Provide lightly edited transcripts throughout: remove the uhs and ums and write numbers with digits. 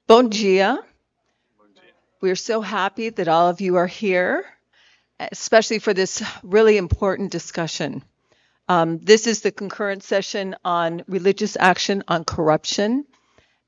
Bom dia. We're so happy that all of you are here, especially for this really important discussion. This is the concurrent session on religious action on corruption.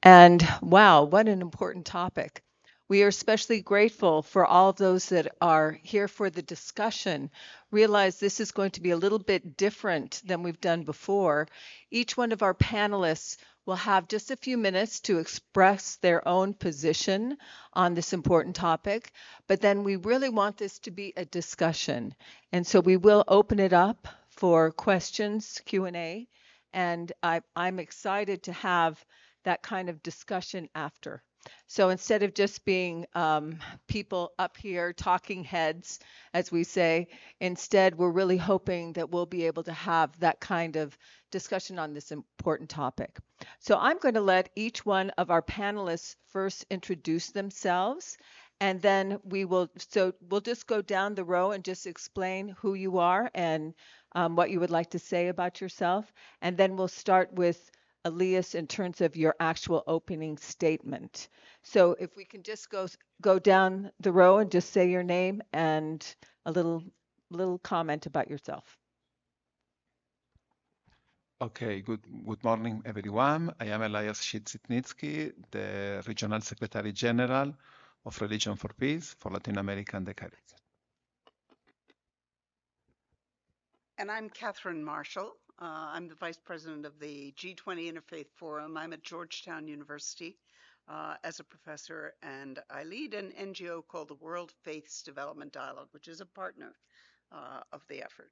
And wow, what an important topic. We are especially grateful for all of those that are here for the discussion. Realize this is going to be a little bit different than we've done before. Each one of our panelists will have just a few minutes to express their own position on this important topic, but then we really want this to be a discussion. And so we will open it up for questions, Q&A, and I'm excited to have that kind of discussion after. So instead of just being people up here talking heads, as we say, instead we're really hoping that we'll be able to have that kind of discussion on this important topic. So I'm going to let each one of our panelists first introduce themselves, and then we'll just go down the row and just explain who you are and what you would like to say about yourself, and then we'll start with Elias in terms of your actual opening statement. So if we can just go down the row and just say your name and a little comment about yourself. Okay, good morning, everyone. I am Elias Szczytnicki, the Regional Secretary General of Religion for Peace for Latin America and the Caribbean. And I'm Katherine Marshall. I'm the Vice President of the G20 Interfaith Forum. I'm at Georgetown University as a professor, and I lead an NGO called the World Faiths Development Dialogue, which is a partner of the effort.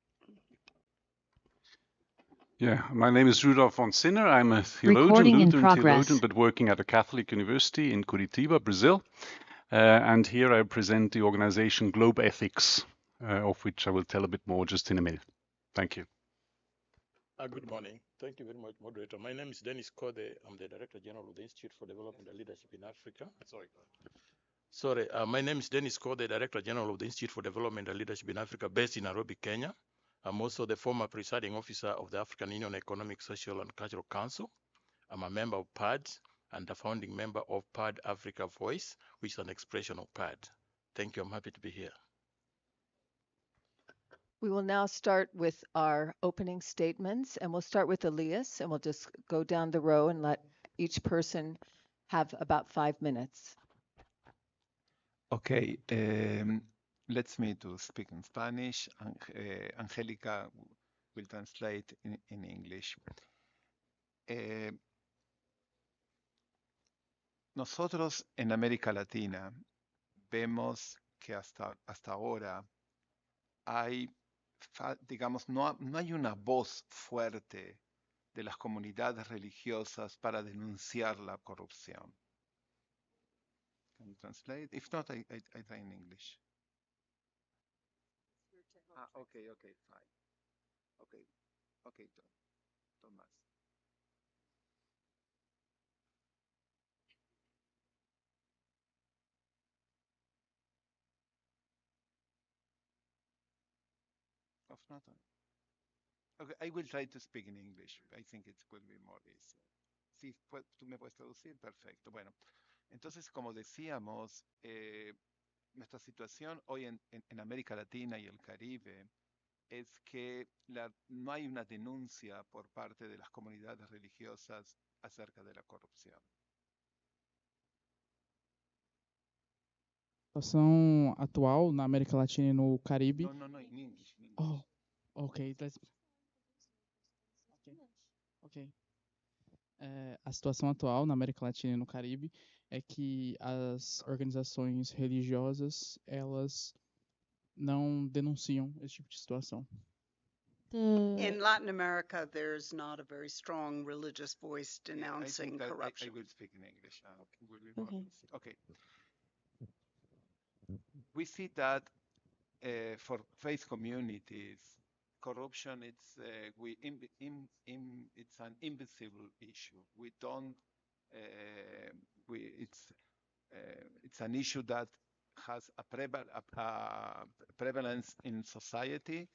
Yeah, my name is Rudolf von Sinner. I'm a theologian, Lutheran theologian, but working at a Catholic university in Curitiba, Brazil. And here I present the organization Globethics, of which I will tell a bit more just in a minute. Thank you. Good morning. Thank you very much, moderator. My name is Denise Kodhe. I'm the Director General of the Institute for Development and Leadership in Africa. My name is Denise Kodhe, Director General of the Institute for Development and Leadership in Africa, based in Nairobi, Kenya. I'm also the former presiding officer of the African Union Economic, Social and Cultural Council. I'm a member of PAD and a founding member of PAD Africa Voice, which is an expression of PAD. Thank you. I'm happy to be here. We will now start with our opening statements, and we'll start with Elias, and we'll just go down the row and let each person have about 5 minutes. Okay, let's me to speak in Spanish. Angélica will translate in English. Nosotros en América Latina vemos que hasta ahora hay, digamos, no hay una voz fuerte de las comunidades religiosas para denunciar la corrupción. Can you translate? If not, I try in English. Okay, fine. Okay, Thomas. Of not. Okay, I will try to speak in English. I think it will be more easy. Sí, tú me puedes traducir, perfecto. Bueno, entonces, como decíamos, nuestra situación hoy en América Latina y el Caribe es que no hay una denuncia por parte de las comunidades religiosas acerca de la corrupción. A situação atual na América Latina e no Caribe. No, in English. Oh, okay. Okay. A situação atual na América Latina e no Caribe é que as organizações religiosas, elas não denunciam esse tipo de situação. In Latin America, there's not a very strong religious voice denouncing corruption. I will speak in English. Okay. We see that for faith communities, corruption it's an invisible issue. We don't. It's an issue that has a prevalence in society,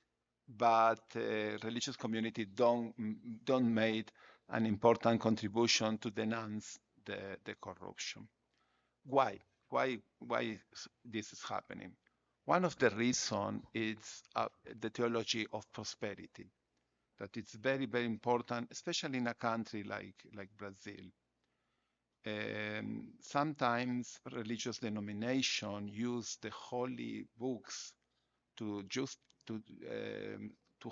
but religious community don't make an important contribution to denounce the corruption. why this is happening? One of the reasons is the theology of prosperity, that it's very, very important, especially in a country like Brazil. Sometimes religious denomination use the holy books to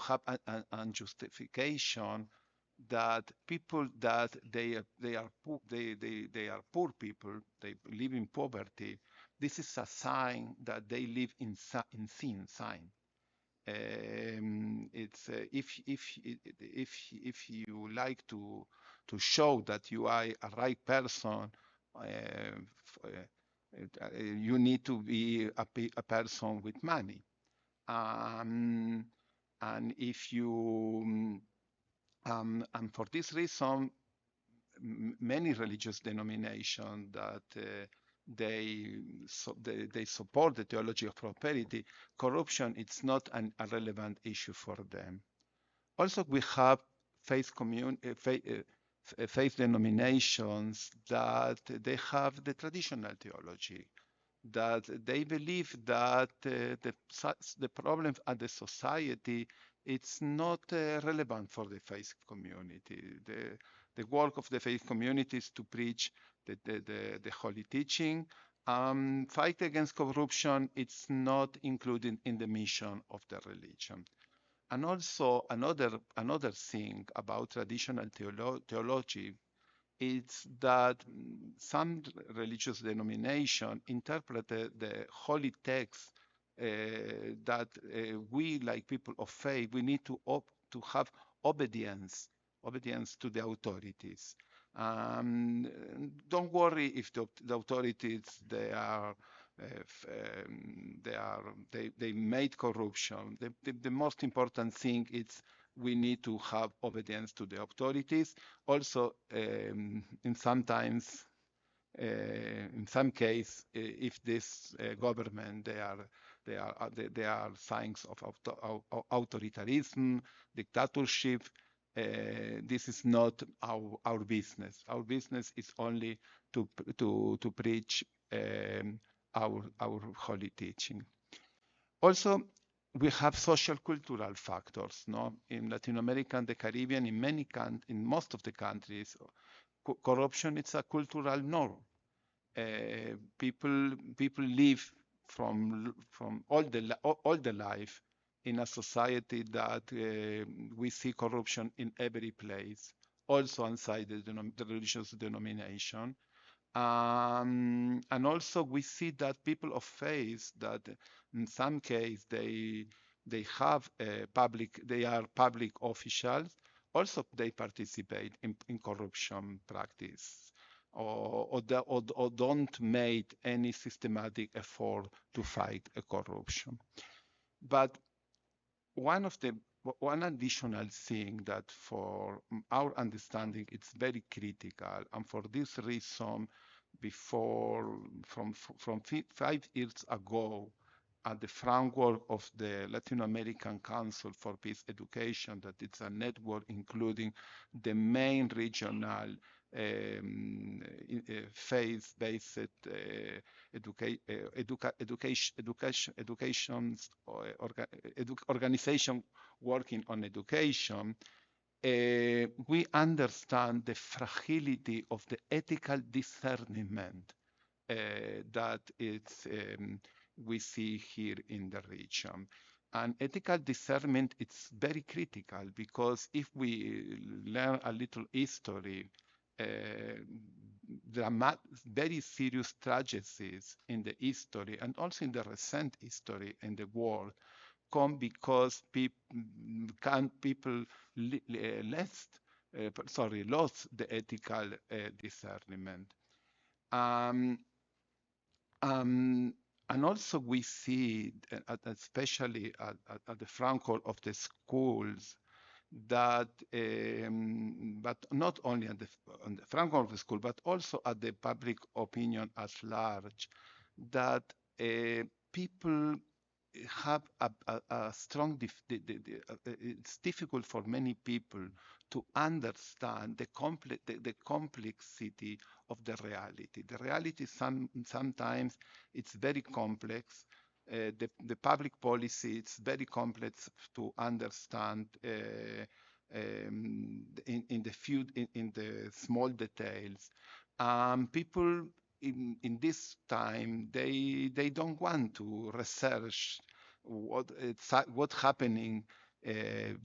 have a justification that people that they are poor people, they live in poverty. This is a sign that they live in sin. Sign. It's if you like to show that you are a right person, you need to be a person with money. And if you and for this reason, many religious denominations that they support the theology of prosperity, corruption it's not a relevant issue for them. Also, we have faith denominations that they have the traditional theology, that they believe that the problems at the society it's not relevant for the faith community. The work of the faith community is to preach the holy teaching. Fight against corruption, it's not included in the mission of the religion. And also another thing about traditional theology is that some religious denomination interpreted the holy text that we, like people of faith, we need to have obedience to the authorities. Don't worry if the authorities they made corruption. The most important thing is we need to have obedience to the authorities. Also, in some case, if this government they are signs of authoritarianism, dictatorship. This is not our business. Our business is only to preach our holy teaching. Also, we have social cultural factors. No, in Latin America and the Caribbean, in most of the countries, corruption is a cultural norm. People live from all the life in a society that we see corruption in every place, also inside the religious denomination. And also we see that people of faith that in some case they are public officials, also they participate in corruption practice or don't make any systematic effort to fight corruption. But one additional thing that for our understanding it's very critical, and for this reason from 5 years ago at the framework of the Latin American Council for Peace Education, that it's a network including the main regional faith-based organization working on education, we understand the fragility of the ethical discernment that we see here in the region. And ethical discernment is very critical because if we learn a little history, very serious tragedies in the history and also in the recent history in the world come because people lost the ethical discernment. And also we see, especially at the framework of the schools, that, but not only on the framework of the school, but also at the public opinion at large, that people have a strong, it's difficult for many people to understand the complexity of the reality. The reality sometimes it's very complex. The public policy, it's very complex to understand in the small details. People in this time, they don't want to research what's happening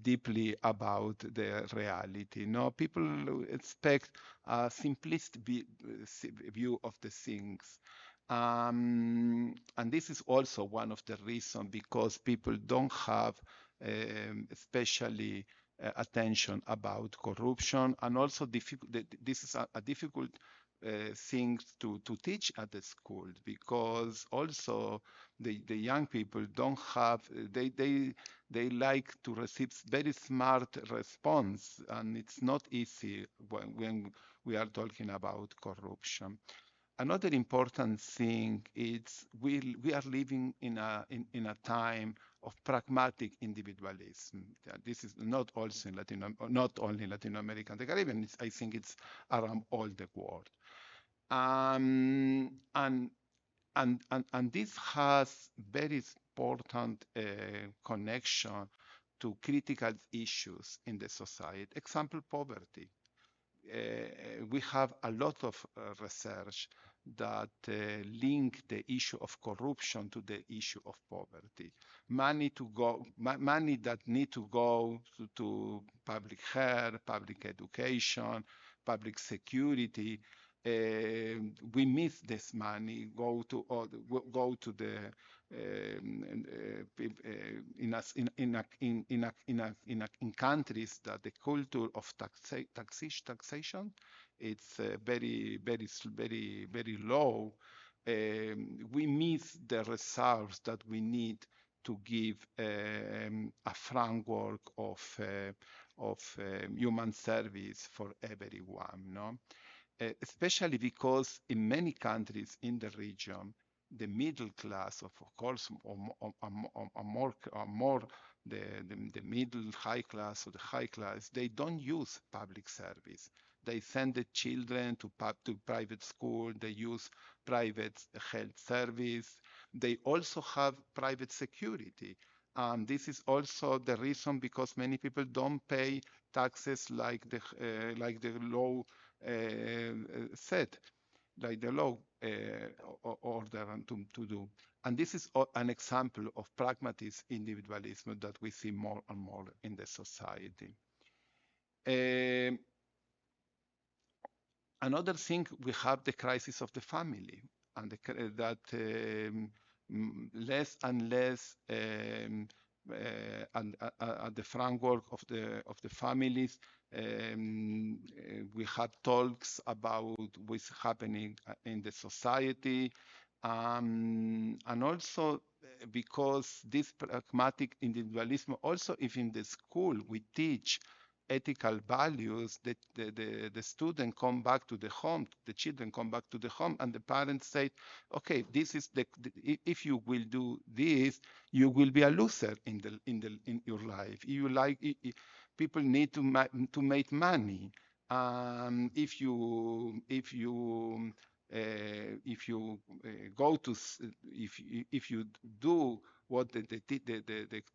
deeply about the reality. No, people expect a simplistic view of the things. And this is also one of the reasons because people don't have especially attention about corruption, and also this is a difficult things to teach at the school, because also the young people don't have, they like to receive very smart response, and it's not easy when we are talking about corruption. Another important thing is we are living in a time of pragmatic individualism. This is not also in not only in Latin America and the Caribbean. I think it's around all the world. And this has very important connection to critical issues in the society. Example, poverty. We have a lot of research that link the issue of corruption to the issue of poverty. Money that need to go to public health, public education, public security. We miss this money, go to the in countries that the culture of taxation it's very low. We miss the reserves that we need to give a framework of human service for everyone. No. Especially because in many countries in the region, the middle class, of course, or more the middle high class or the high class, they don't use public service. They send the children to private school. They use private health service. They also have private security. This is also the reason because many people don't pay taxes like the law said, like the law order to do. And this is an example of pragmatist individualism that we see more and more in the society. Another thing, we have the crisis of the family, and that less and less and the framework of the families. We had talks about what's happening in the society, and also because this pragmatic individualism, also if in the school we teach ethical values, that the student come back to the home, the children come back to the home, and the parents say, okay, this is if you will do this, you will be a loser in your life. People need to make money. If you do what the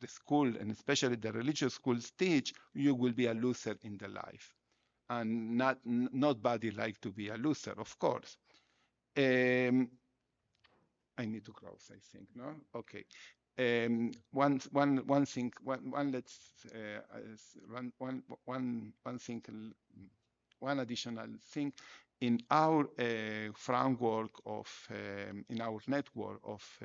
school, and especially the religious schools, teach, you will be a loser in the life, and nobody like to be a loser, of course. I need to close, I think. No, okay. One thing. One additional thing. In our framework of, in our network of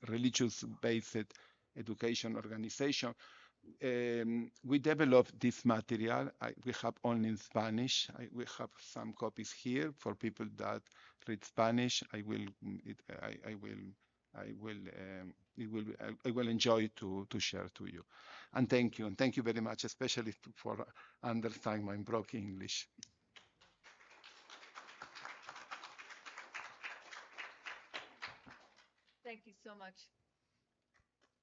religious-based education organization, we developed this material. We have only in Spanish. We have some copies here for people that read Spanish. I will enjoy to share to you. And thank you very much, especially for understanding my broken English. Thank you so much.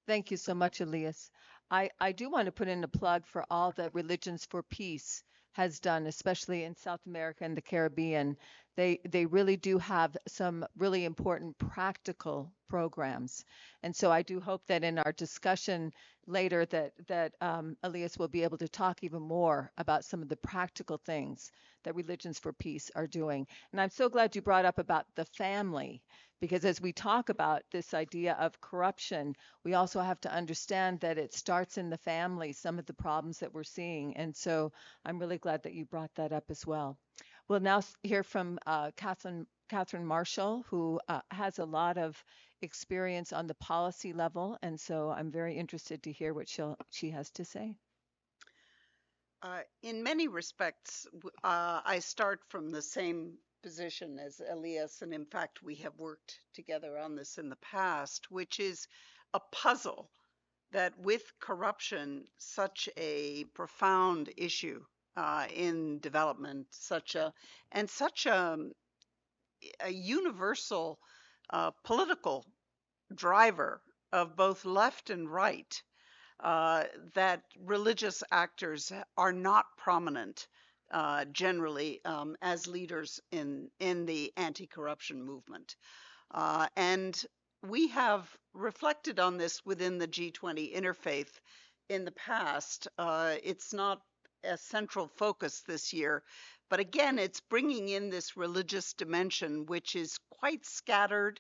Thank you so much, Elias. I do want to put in a plug for all that Religions for Peace has done, especially in South America and the Caribbean. They really do have some really important practical programs. And so I do hope that in our discussion later that Elias will be able to talk even more about some of the practical things that Religions for Peace are doing. And I'm so glad you brought up about the family, because as we talk about this idea of corruption, we also have to understand that it starts in the family, some of the problems that we're seeing. And so I'm really glad that you brought that up as well. We'll now hear from Katherine Marshall, who has a lot of experience on the policy level. And so I'm very interested to hear what she has to say. In many respects, I start from the same position as Elias, and in fact, we have worked together on this in the past, which is a puzzle that with corruption, such a profound issue in development, such a universal political driver of both left and right, that religious actors are not prominent generally as leaders in the anti-corruption movement. And we have reflected on this within the G20 Interfaith in the past. It's not a central focus this year, but again, it's bringing in this religious dimension, which is quite scattered.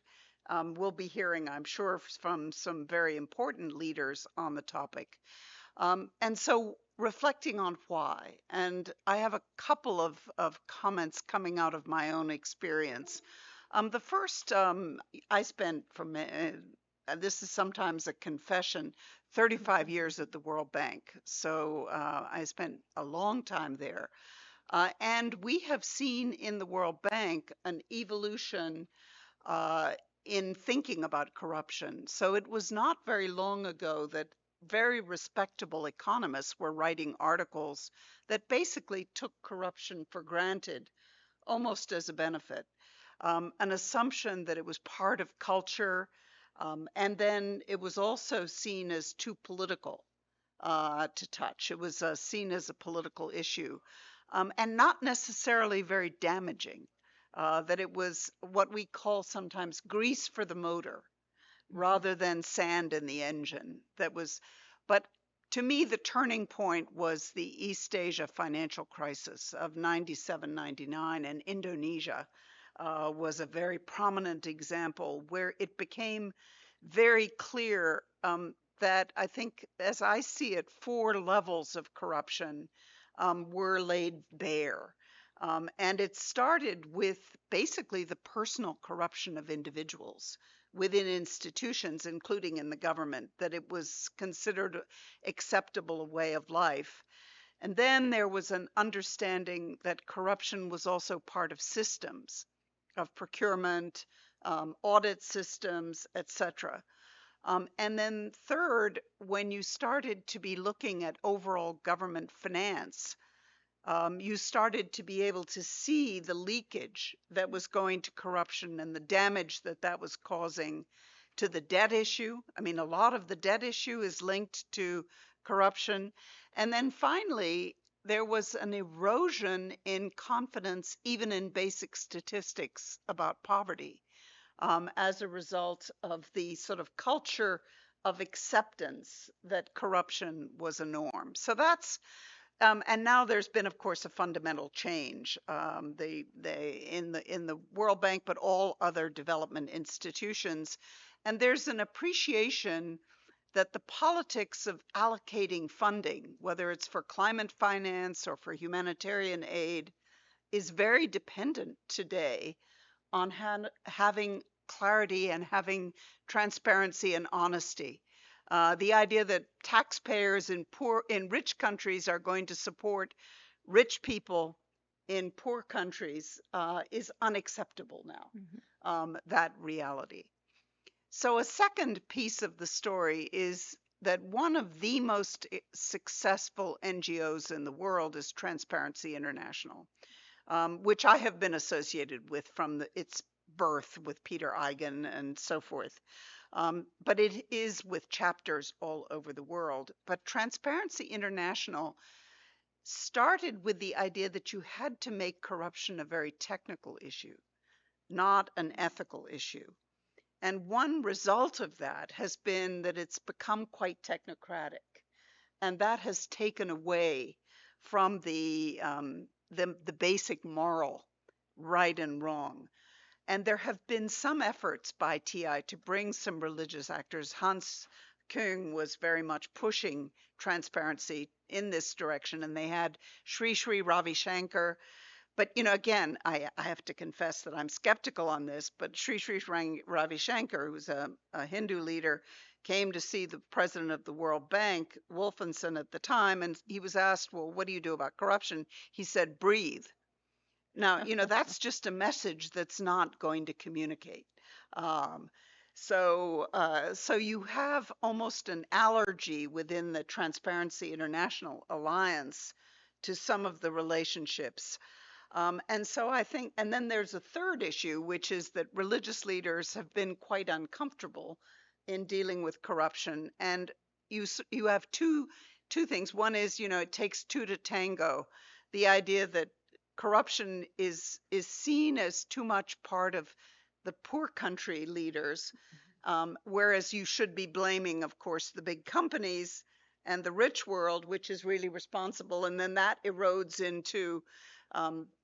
We'll be hearing, I'm sure, from some very important leaders on the topic. And so reflecting on why, and I have a couple of comments coming out of my own experience. The first, I spent from, this is sometimes a confession, 35 years at the World Bank. So I spent a long time there. And we have seen in the World Bank an evolution in thinking about corruption. So it was not very long ago that very respectable economists were writing articles that basically took corruption for granted, almost as a benefit. An assumption that it was part of culture, and then it was also seen as too political to touch. It was seen as a political issue, and not necessarily very damaging. That it was what we call sometimes grease for the motor rather than sand in the engine. But to me, the turning point was the East Asia financial crisis of 97, 99, and Indonesia was a very prominent example where it became very clear that I think, as I see it, 4 levels of corruption were laid bare. And it started with basically the personal corruption of individuals within institutions, including in the government, that it was considered acceptable a way of life. And then there was an understanding that corruption was also part of systems, of procurement, audit systems, etc. And then third, when you started to be looking at overall government finance, you started to be able to see the leakage that was going to corruption and the damage that that was causing to the debt issue. I mean, a lot of the debt issue is linked to corruption. And then finally, there was an erosion in confidence, even in basic statistics about poverty, as a result of the sort of culture of acceptance that corruption was a norm. So that's and now there's been, of course, a fundamental change in the World Bank, but all other development institutions. And there's an appreciation that the politics of allocating funding, whether it's for climate finance or for humanitarian aid, is very dependent today on having clarity and having transparency and honesty. The idea that taxpayers in rich countries are going to support rich people in poor countries is unacceptable now, that reality. So a second piece of the story is that one of the most successful NGOs in the world is Transparency International, which I have been associated with from its birth with Peter Eigen and so forth. But it is with chapters all over the world. But Transparency International started with the idea that you had to make corruption a very technical issue, not an ethical issue. And one result of that has been that it's become quite technocratic. And that has taken away from the basic moral right and wrong. And there have been some efforts by TI to bring some religious actors. Hans Küng was very much pushing transparency in this direction, and they had Sri Sri Ravi Shankar. But, you know, again, I have to confess that I'm skeptical on this, but Sri Sri Ravi Shankar, who's a Hindu leader, came to see the president of the World Bank, Wolfenson, at the time, and he was asked, well, what do you do about corruption? He said, breathe. Now, you know, that's just a message that's not going to communicate. So you have almost an allergy within the Transparency International Alliance to some of the relationships. And so I think, and then there's a third issue, which is that religious leaders have been quite uncomfortable in dealing with corruption. And you have two things. One is, you know, it takes two to tango. The idea that corruption is seen as too much part of the poor country leaders, whereas you should be blaming, of course, the big companies and the rich world, which is really responsible. And then that erodes into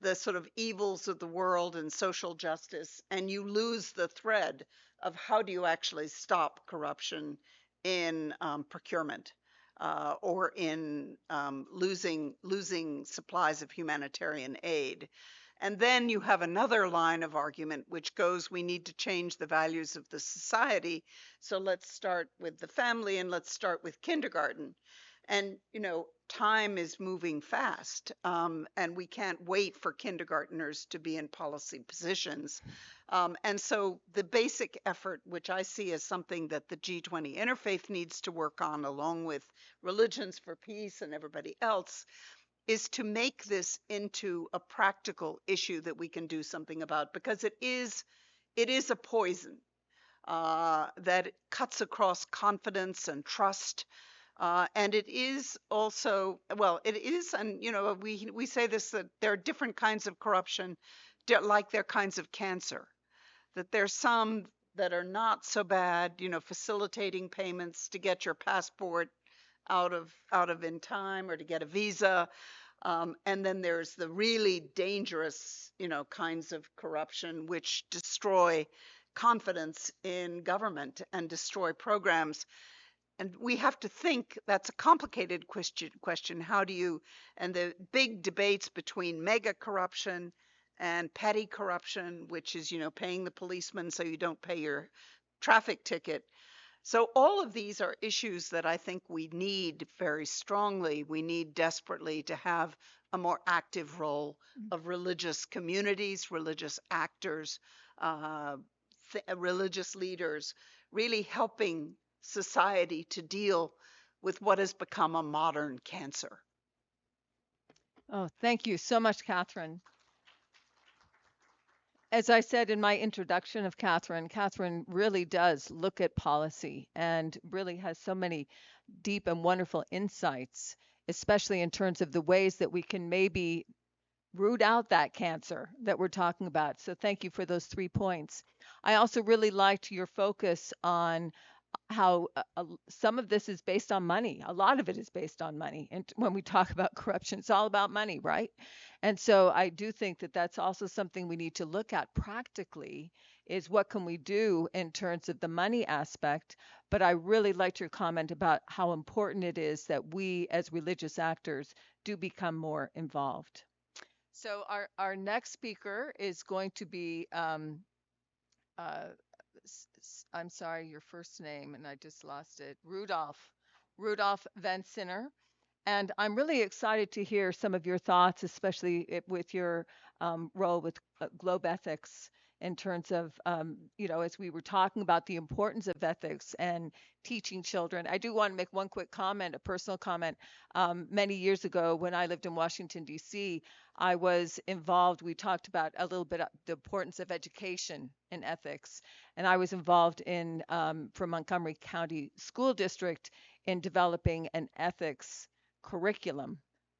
the sort of evils of the world and social justice, and you lose the thread of how do you actually stop corruption in procurement. Or in losing supplies of humanitarian aid. And then you have another line of argument which goes, we need to change the values of the society. So let's start with the family and let's start with kindergarten. And, you know, time is moving fast, and we can't wait for kindergartners to be in policy positions. And so the basic effort, which I see as something that the G20 Interfaith needs to work on, along with Religions for Peace and everybody else, is to make this into a practical issue that we can do something about, because it is a poison that cuts across confidence and trust. And it is also, well, it is, and you know, we say this, that there are different kinds of corruption, like there are kinds of cancer, that there's some that are not so bad, you know, facilitating payments to get your passport out of in time, or to get a visa. And then there's the really dangerous, you know, kinds of corruption which destroy confidence in government and destroy programs. And we have to think, that's a complicated question. How do you, and the big debates between mega corruption and petty corruption, which is, you know, paying the policeman so you don't pay your traffic ticket. So all of these are issues that I think we need very strongly. We need desperately to have a more active role of religious communities, religious actors, religious leaders, really helping society to deal with what has become a modern cancer. Oh, thank you so much, Katherine. As I said in my introduction of Katherine, Katherine really does look at policy and really has so many deep and wonderful insights, especially in terms of the ways that we can maybe root out that cancer that we're talking about. So thank you for those 3 points. I also really liked your focus on how some of this is based on money. A lot of it is based on money. And when we talk about corruption, it's all about money, right? And so I do think that that's also something we need to look at practically, is what can we do in terms of the money aspect. But I really liked your comment about how important it is that we as religious actors do become more involved. So our next speaker is going to be, I'm sorry, your first name, and I just lost it, Rudolf Van Sinner. And I'm really excited to hear some of your thoughts, especially with your role with Globethics in terms of, as we were talking about the importance of ethics and teaching children. I do want to make one quick comment, a personal comment. Many years ago, when I lived in Washington, D.C., I was involved, we talked about a little bit of the importance of education in ethics. And I was involved in, for Montgomery County School District, in developing an ethics curriculum,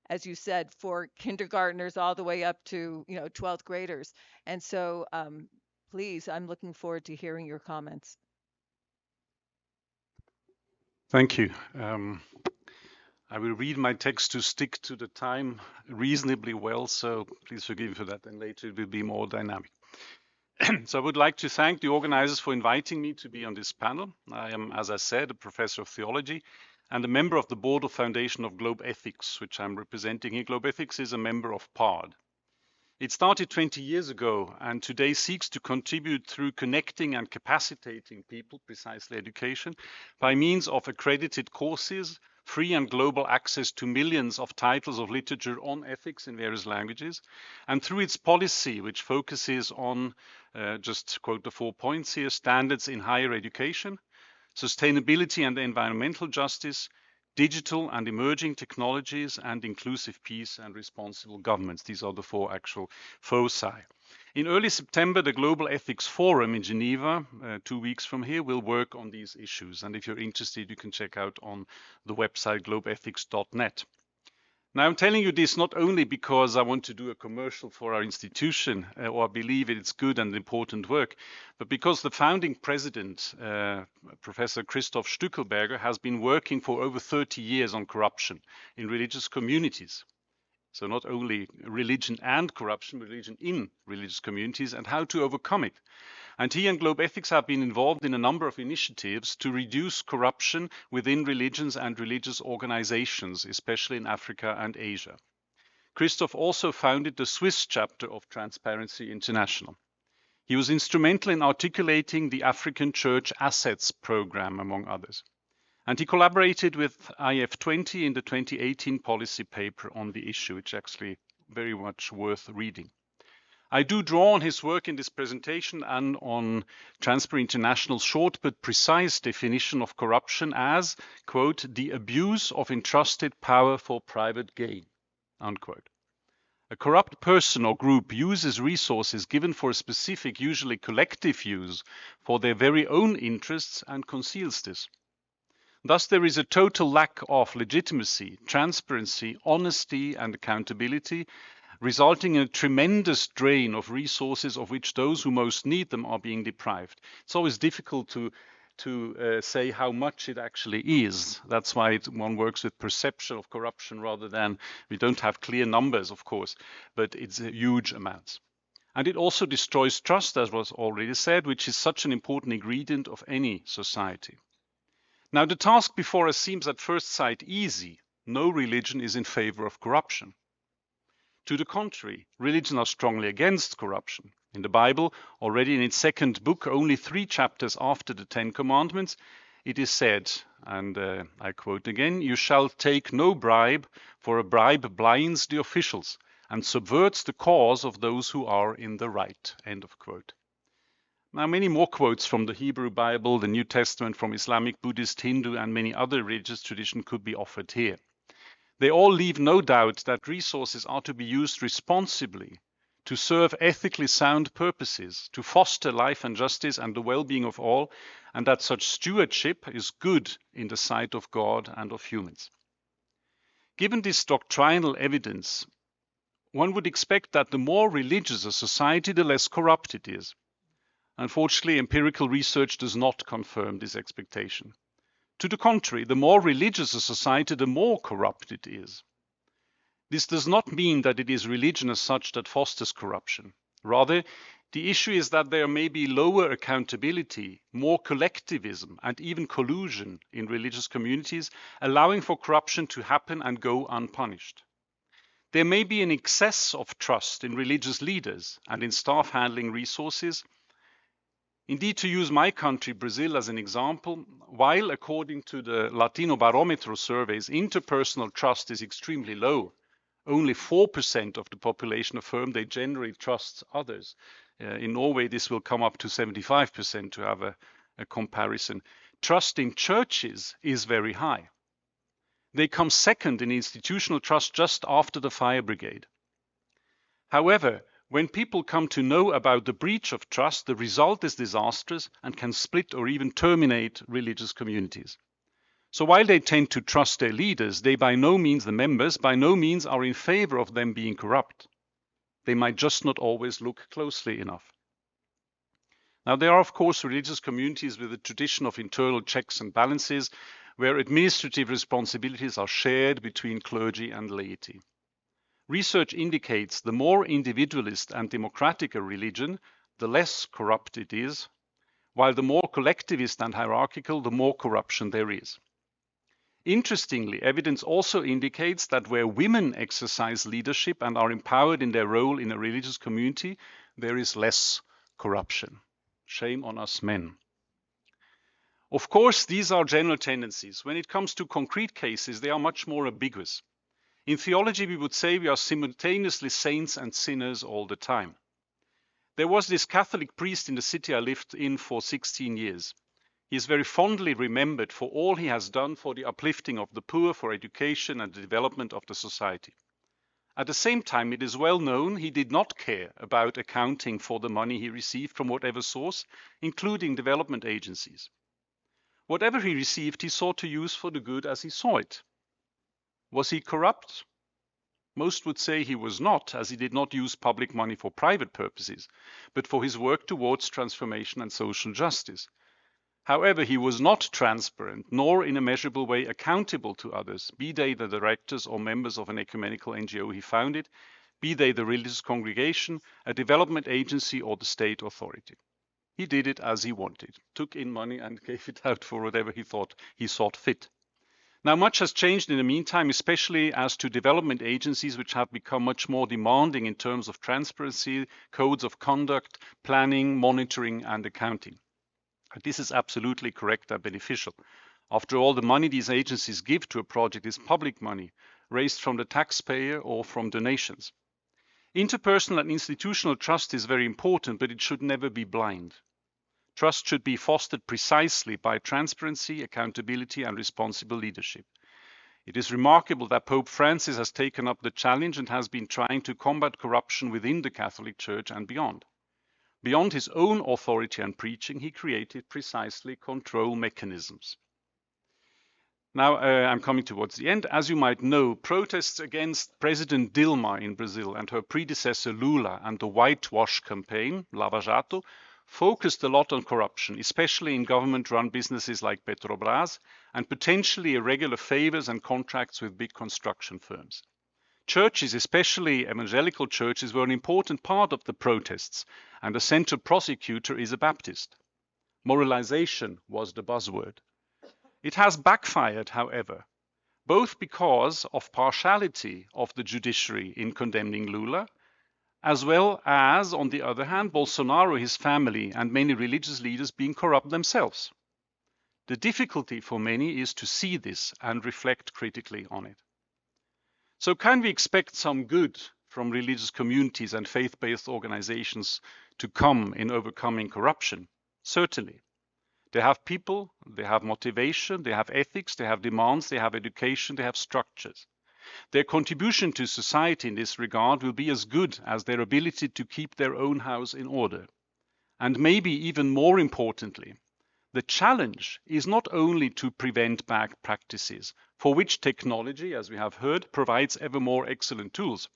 as you said, for kindergartners all the way up to 12th graders. And so please, I'm looking forward to hearing your comments. Thank you. I will read my text to stick to the time reasonably well, so please forgive me for that, and later it will be more dynamic. So I would like to thank the organizers for inviting me to be on this panel. I am, as I said, a professor of theology and a member of the board of foundation of Globethics, which I'm representing here. Globethics is a member of PARD. It started 20 years ago and today seeks to contribute through connecting and capacitating people, precisely education, by means of accredited courses, free and global access to millions of titles of literature on ethics in various languages, and through its policy, which focuses on, just quote the 4 points here, standards in higher education, sustainability and environmental justice, digital and emerging technologies, and inclusive peace and responsible governments. These are the 4 actual foci. In early September, the Global Ethics Forum in Geneva, 2 weeks from here, will work on these issues. And if you're interested, you can check out on the website globethics.net. Now, I'm telling you this not only because I want to do a commercial for our institution or believe it's good and important work, but because the founding president, Professor Christoph Stückelberger, has been working for over 30 years on corruption in religious communities. So not only religion and corruption, but religion in religious communities and how to overcome it. And he and Globethics have been involved in a number of initiatives to reduce corruption within religions and religious organizations, especially in Africa and Asia. Christoph also founded the Swiss chapter of Transparency International. He was instrumental in articulating the African Church Assets Program, among others. And he collaborated with IF20 in the 2018 policy paper on the issue, which is actually very much worth reading. I do draw on his work in this presentation and on Transparency International's short but precise definition of corruption as, quote, the abuse of entrusted power for private gain, unquote. A corrupt person or group uses resources given for a specific, usually collective use, for their very own interests and conceals this. Thus, there is a total lack of legitimacy, transparency, honesty, and accountability, resulting in a tremendous drain of resources of which those who most need them are being deprived. It's always difficult to say how much it actually is. That's why one works with perception of corruption rather than, we don't have clear numbers, of course, but it's huge amounts. And it also destroys trust, as was already said, which is such an important ingredient of any society. Now, the task before us seems at first sight easy. No religion is in favor of corruption. To the contrary, religions are strongly against corruption. In the Bible, already in its second book, only 3 chapters after the 10 Commandments, it is said, and I quote again, "You shall take no bribe, for a bribe blinds the officials and subverts the cause of those who are in the right." End of quote. Now, many more quotes from the Hebrew Bible, the New Testament, from Islamic, Buddhist, Hindu, and many other religious traditions could be offered here. They all leave no doubt that resources are to be used responsibly, to serve ethically sound purposes, to foster life and justice and the well-being of all, and that such stewardship is good in the sight of God and of humans. Given this doctrinal evidence, one would expect that the more religious a society, the less corrupt it is. Unfortunately, empirical research does not confirm this expectation. To the contrary, the more religious a society, the more corrupt it is. This does not mean that it is religion as such that fosters corruption. Rather, the issue is that there may be lower accountability, more collectivism, and even collusion in religious communities, allowing for corruption to happen and go unpunished. There may be an excess of trust in religious leaders and in staff handling resources, Indeed, to use my country, Brazil, as an example, while according to the Latino Barometer surveys, interpersonal trust is extremely low, only 4% of the population affirm they generally trust others. In Norway, this will come up to 75% to have a comparison. Trust in churches is very high. They come second in institutional trust just after the fire brigade. However, when people come to know about the breach of trust, the result is disastrous and can split or even terminate religious communities. So while they tend to trust their leaders, they by no means, the members, by no means are in favor of them being corrupt. They might just not always look closely enough. Now, there are, of course, religious communities with a tradition of internal checks and balances, where administrative responsibilities are shared between clergy and laity. Research indicates the more individualist and democratic a religion, the less corrupt it is, while the more collectivist and hierarchical, the more corruption there is. Interestingly, evidence also indicates that where women exercise leadership and are empowered in their role in a religious community, there is less corruption. Shame on us men. Of course, these are general tendencies. When it comes to concrete cases, they are much more ambiguous. In theology, we would say we are simultaneously saints and sinners all the time. There was this Catholic priest in the city I lived in for 16 years. He is very fondly remembered for all he has done for the uplifting of the poor, for education and the development of the society. At the same time, it is well known he did not care about accounting for the money he received from whatever source, including development agencies. Whatever he received, he sought to use for the good as he saw it. Was he corrupt? Most would say he was not, as he did not use public money for private purposes, but for his work towards transformation and social justice. However, he was not transparent, nor in a measurable way accountable to others, be they the directors or members of an ecumenical NGO he founded, be they the religious congregation, a development agency, or the state authority. He did it as he wanted, took in money and gave it out for whatever he thought he thought fit. Now, much has changed in the meantime, especially as to development agencies, which have become much more demanding in terms of transparency, codes of conduct, planning, monitoring, and accounting. This is absolutely correct and beneficial. After all, the money these agencies give to a project is public money, raised from the taxpayer or from donations. Interpersonal and institutional trust is very important, but it should never be blind. Trust should be fostered precisely by transparency, accountability, and responsible leadership. It is remarkable that Pope Francis has taken up the challenge and has been trying to combat corruption within the Catholic Church and beyond. Beyond his own authority and preaching, he created precisely control mechanisms. Now, I'm coming towards the end. As you might know, protests against President Dilma in Brazil and her predecessor Lula and the whitewash campaign, Lava Jato, focused a lot on corruption, especially in government-run businesses like Petrobras, and potentially irregular favors and contracts with big construction firms. Churches, especially evangelical churches, were an important part of the protests, and the central prosecutor is a Baptist. Moralization was the buzzword. It has backfired, however, both because of partiality of the judiciary in condemning Lula, as well as, on the other hand, Bolsonaro, his family, and many religious leaders being corrupt themselves. The difficulty for many is to see this and reflect critically on it. So can we expect some good from religious communities and faith-based organizations to come in overcoming corruption? Certainly. They have people, they have motivation, they have ethics, they have demands, they have education, they have structures. Their contribution to society in this regard will be as good as their ability to keep their own house in order. And maybe even more importantly, the challenge is not only to prevent bad practices, for which technology, as we have heard, provides ever more excellent tools.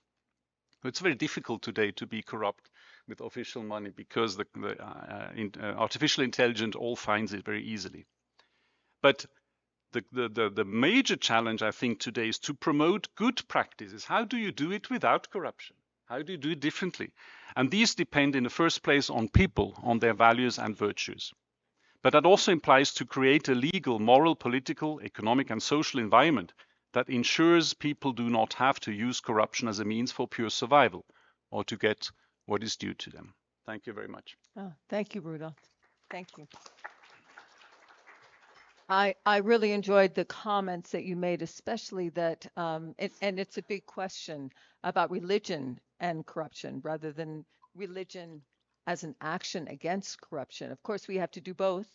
It's very difficult today to be corrupt with official money because the artificial intelligence all finds it very easily. But the major challenge, I think, today is to promote good practices. How do you do it without corruption? How do you do it differently? And these depend in the first place on people, on their values and virtues. But that also implies to create a legal, moral, political, economic, and social environment that ensures people do not have to use corruption as a means for pure survival or to get what is due to them. Thank you very much. Oh, thank you, Rudolf. Thank you. I really enjoyed the comments that you made, especially that, and it's a big question about religion and corruption rather than religion as an action against corruption. Of course, we have to do both,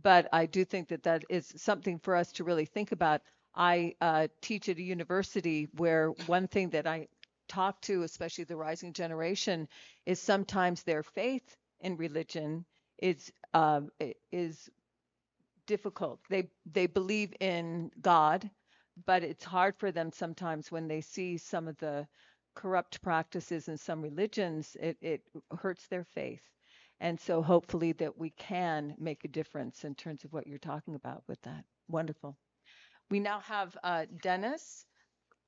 but I do think that that is something for us to really think about. I teach at a university where one thing that I talk to, especially the rising generation, is sometimes their faith in religion is difficult. They believe in God, but it's hard for them sometimes when they see some of the corrupt practices in some religions. It hurts their faith. And so hopefully that we can make a difference in terms of what you're talking about with that. Wonderful. We now have Denise,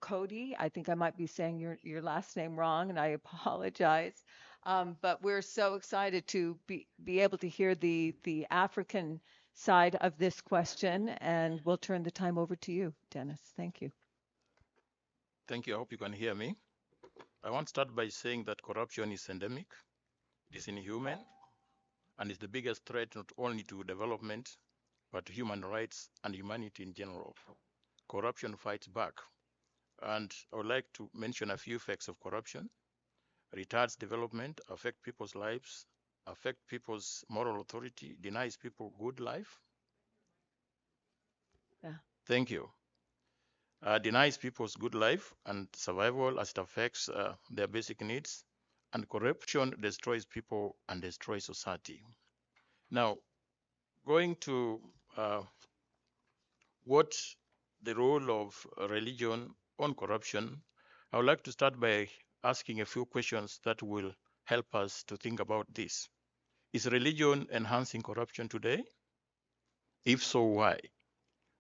Kodhe. I think I might be saying your last name wrong, and I apologize. But we're so excited to be able to hear the African side of this question, and we'll turn the time over to you, Denise. Thank you. Thank you. I hope you can hear me. I want to start by saying that corruption is endemic, it is inhuman, and is the biggest threat not only to development, but to human rights and humanity in general. Corruption fights back. And I would like to mention a few effects of corruption. Retards development, affect people's lives, affect people's moral authority, denies people good life. Yeah. Thank you. Denies people's good life and survival as it affects their basic needs. And corruption destroys people and destroys society. Now, going to what the role of religion on corruption, I would like to start by asking a few questions that will help us to think about this. Is religion enhancing corruption today? If so, why?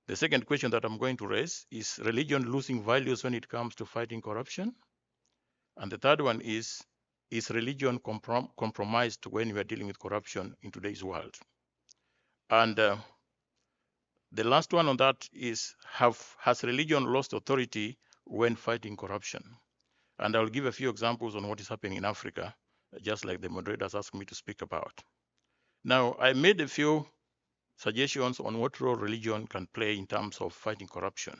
The second question that I'm going to raise is religion losing values when it comes to fighting corruption? And the third one is religion compromised when we are dealing with corruption in today's world? And the last one on that is, has religion lost authority when fighting corruption? And I'll give a few examples on what is happening in Africa, just like the moderators asked me to speak about. Now, I made a few suggestions on what role religion can play in terms of fighting corruption.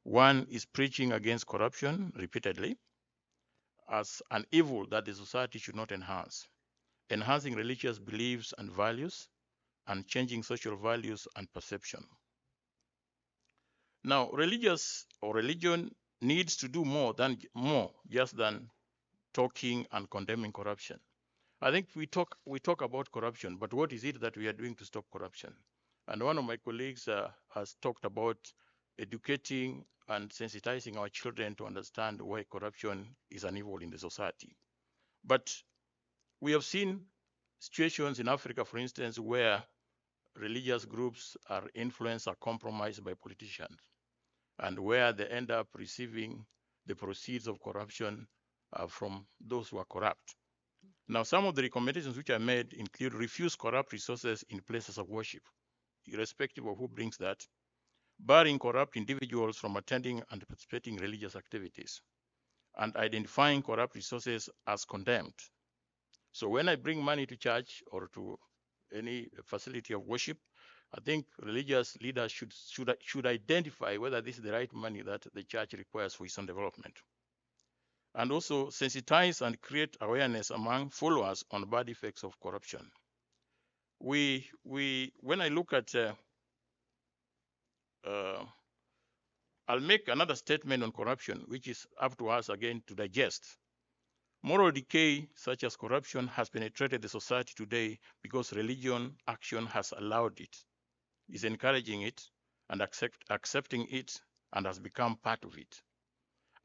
One is preaching against corruption repeatedly as an evil that the society should not enhance, enhancing religious beliefs and values, and changing social values and perception. Now, religion needs to do more just than talking and condemning corruption. I think we talk about corruption, but what is it that we are doing to stop corruption? And one of my colleagues has talked about educating and sensitizing our children to understand why corruption is an evil in the society. But we have seen situations in Africa, for instance, where religious groups are influenced or compromised by politicians, and where they end up receiving the proceeds of corruption from those who are corrupt. Now, some of the recommendations which I made include refuse corrupt resources in places of worship, irrespective of who brings that, barring corrupt individuals from attending and participating in religious activities, and identifying corrupt resources as condemned. So when I bring money to church or to any facility of worship, I think religious leaders should identify whether this is the right money that the church requires for its own development. And also sensitize and create awareness among followers on bad effects of corruption. When I look at, I'll make another statement on corruption, which is up to us again to digest. Moral decay, such as corruption, has penetrated the society today because religion action has allowed it, is encouraging it, and accepting it, and has become part of it.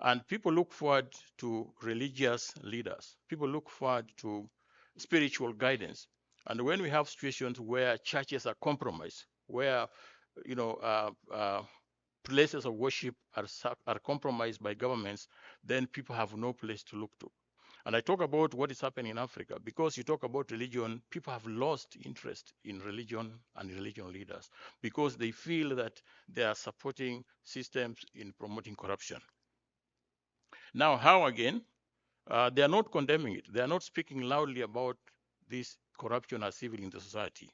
And people look forward to religious leaders. People look forward to spiritual guidance. And when we have situations where churches are compromised, where places of worship are compromised by governments, then people have no place to look to. And I talk about what is happening in Africa because you talk about religion, people have lost interest in religion and religion leaders because they feel that they are supporting systems in promoting corruption. Now, how again? They are not condemning it. They are not speaking loudly about this corruption as evil in the society.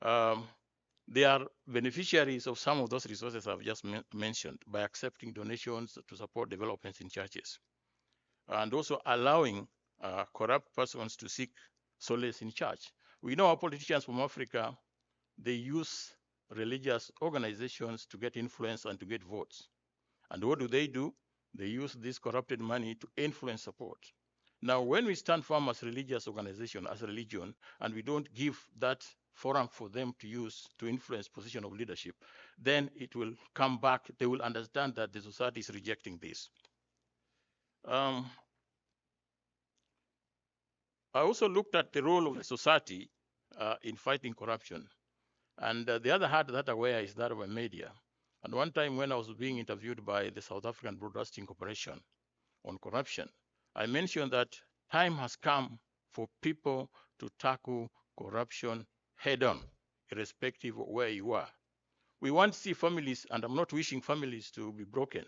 they are beneficiaries of some of those resources I've just mentioned by accepting donations to support developments in churches, and also allowing corrupt persons to seek solace in church. We know our politicians from Africa, they use religious organizations to get influence and to get votes. And what do? They use this corrupted money to influence support. Now, when we stand firm as religious organization, as a religion, and we don't give that forum for them to use to influence position of leadership, then it will come back. They will understand that the society is rejecting this. I also looked at the role of the society in fighting corruption. And the other hat that I wear is that of a media. And one time when I was being interviewed by the South African Broadcasting Corporation on corruption, I mentioned that time has come for people to tackle corruption head on, irrespective of where you are. We want to see families, and I'm not wishing families to be broken,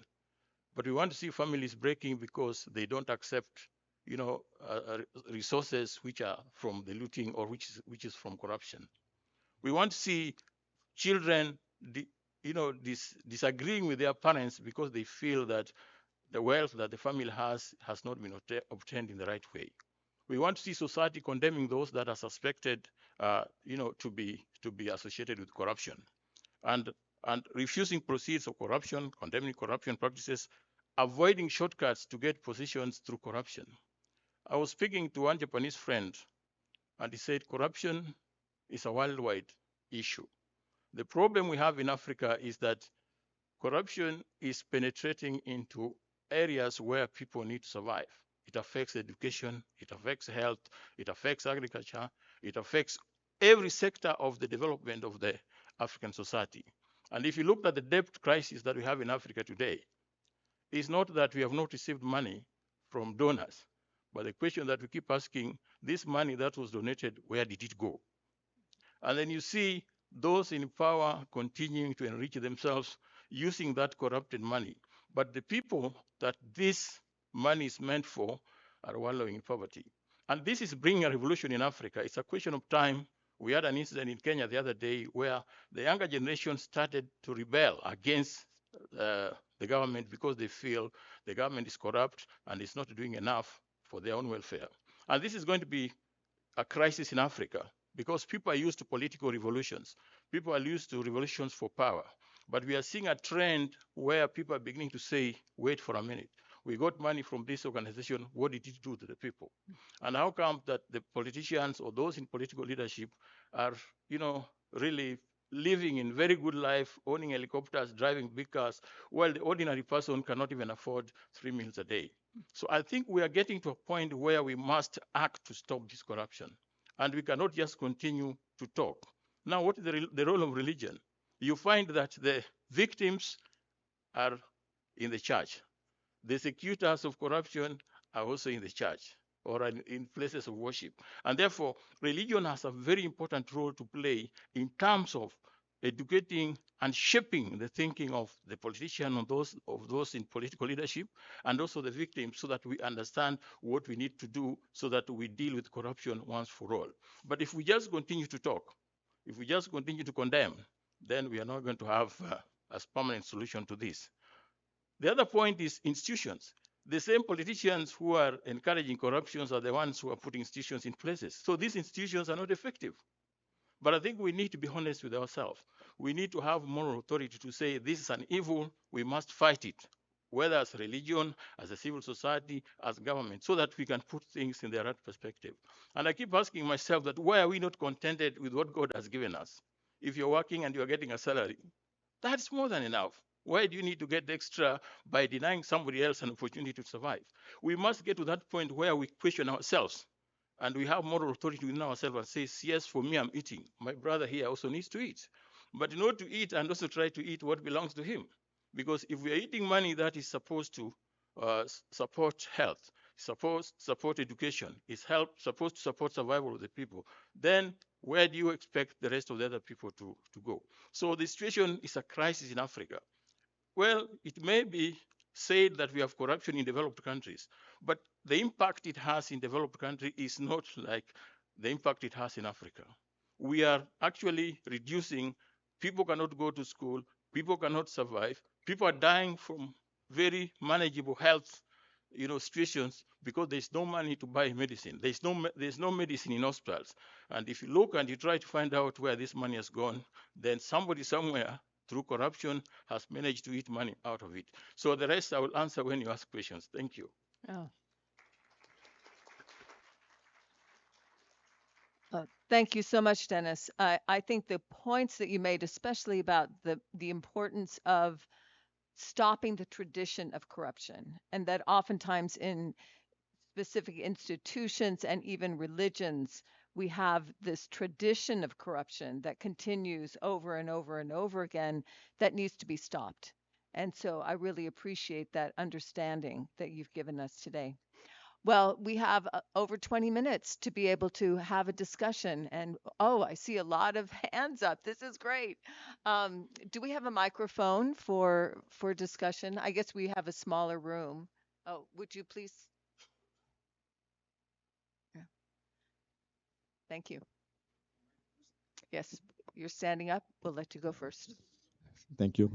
but we want to see families breaking because they don't accept, resources which are from the looting or which is from corruption. We want to see children, disagreeing with their parents because they feel that the wealth that the family has not been obtained in the right way. We want to see society condemning those that are suspected, to be associated with corruption, and refusing proceeds of corruption, condemning corruption practices, avoiding shortcuts to get positions through corruption. I was speaking to one Japanese friend, and he said corruption is a worldwide issue. The problem we have in Africa is that corruption is penetrating into areas where people need to survive. It affects education, it affects health, it affects agriculture, it affects every sector of the development of the African society. And if you look at the debt crisis that we have in Africa today, it's not that we have not received money from donors, but the question that we keep asking, this money that was donated, where did it go? And then you see those in power continuing to enrich themselves using that corrupted money. But the people that this money is meant for are wallowing in poverty. And this is bringing a revolution in Africa. It's a question of time. We had an incident in Kenya the other day where the younger generation started to rebel against the government because they feel the government is corrupt and it's not doing enough for their own welfare. And this is going to be a crisis in Africa because people are used to political revolutions. People are used to revolutions for power. But we are seeing a trend where people are beginning to say, wait for a minute. We got money from this organization. What did it do to the people? And how come that the politicians or those in political leadership are, really living in very good life, owning helicopters, driving big cars, while the ordinary person cannot even afford 3 meals a day? So I think we are getting to a point where we must act to stop this corruption. And we cannot just continue to talk. Now, what is the role of religion? You find that the victims are in the church. The executors of corruption are also in the church or in places of worship. And therefore, religion has a very important role to play in terms of educating and shaping the thinking of the politician and those in political leadership, and also the victims, so that we understand what we need to do so that we deal with corruption once for all. But if we just continue to talk, if we just continue to condemn, then we are not going to have a permanent solution to this. The other point is institutions. The same politicians who are encouraging corruptions are the ones who are putting institutions in places. So these institutions are not effective. But I think we need to be honest with ourselves. We need to have moral authority to say this is an evil, we must fight it, whether as religion, as a civil society, as government, so that we can put things in their right perspective. And I keep asking myself that why are we not contented with what God has given us? If you're working and you're getting a salary, that's more than enough. Why do you need to get extra by denying somebody else an opportunity to survive? We must get to that point where we question ourselves and we have moral authority within ourselves and say, yes, for me, I'm eating. My brother here also needs to eat. But in order to eat and also try to eat what belongs to him. Because if we are eating money that is supposed to support health, support education, is supposed to support survival of the people, then where do you expect the rest of the other people to go? So the situation is a crisis in Africa. Well, it may be said that we have corruption in developed countries, but the impact it has in developed countries is not like the impact it has in Africa. we are actually reducing. People cannot go to school. People cannot survive. People are dying from very manageable health, situations because there's no money to buy medicine. There's no medicine in hospitals. And if you look and you try to find out where this money has gone, then somebody somewhere through corruption has managed to eat money out of it. So the rest I will answer when you ask questions. Thank you. Oh. Thank you so much, Dennis. I think the points that you made, especially about the importance of stopping the tradition of corruption, and that oftentimes in specific institutions and even religions, we have this tradition of corruption that continues over and over and over again that needs to be stopped. And so I really appreciate that understanding that you've given us today. Well, we have over 20 minutes to be able to have a discussion. And oh, I see a lot of hands up. This is great. Do we have a microphone for discussion? I guess we have a smaller room. Oh, would you please? Yeah. Thank you. Yes, you're standing up. We'll let you go first. Thank you.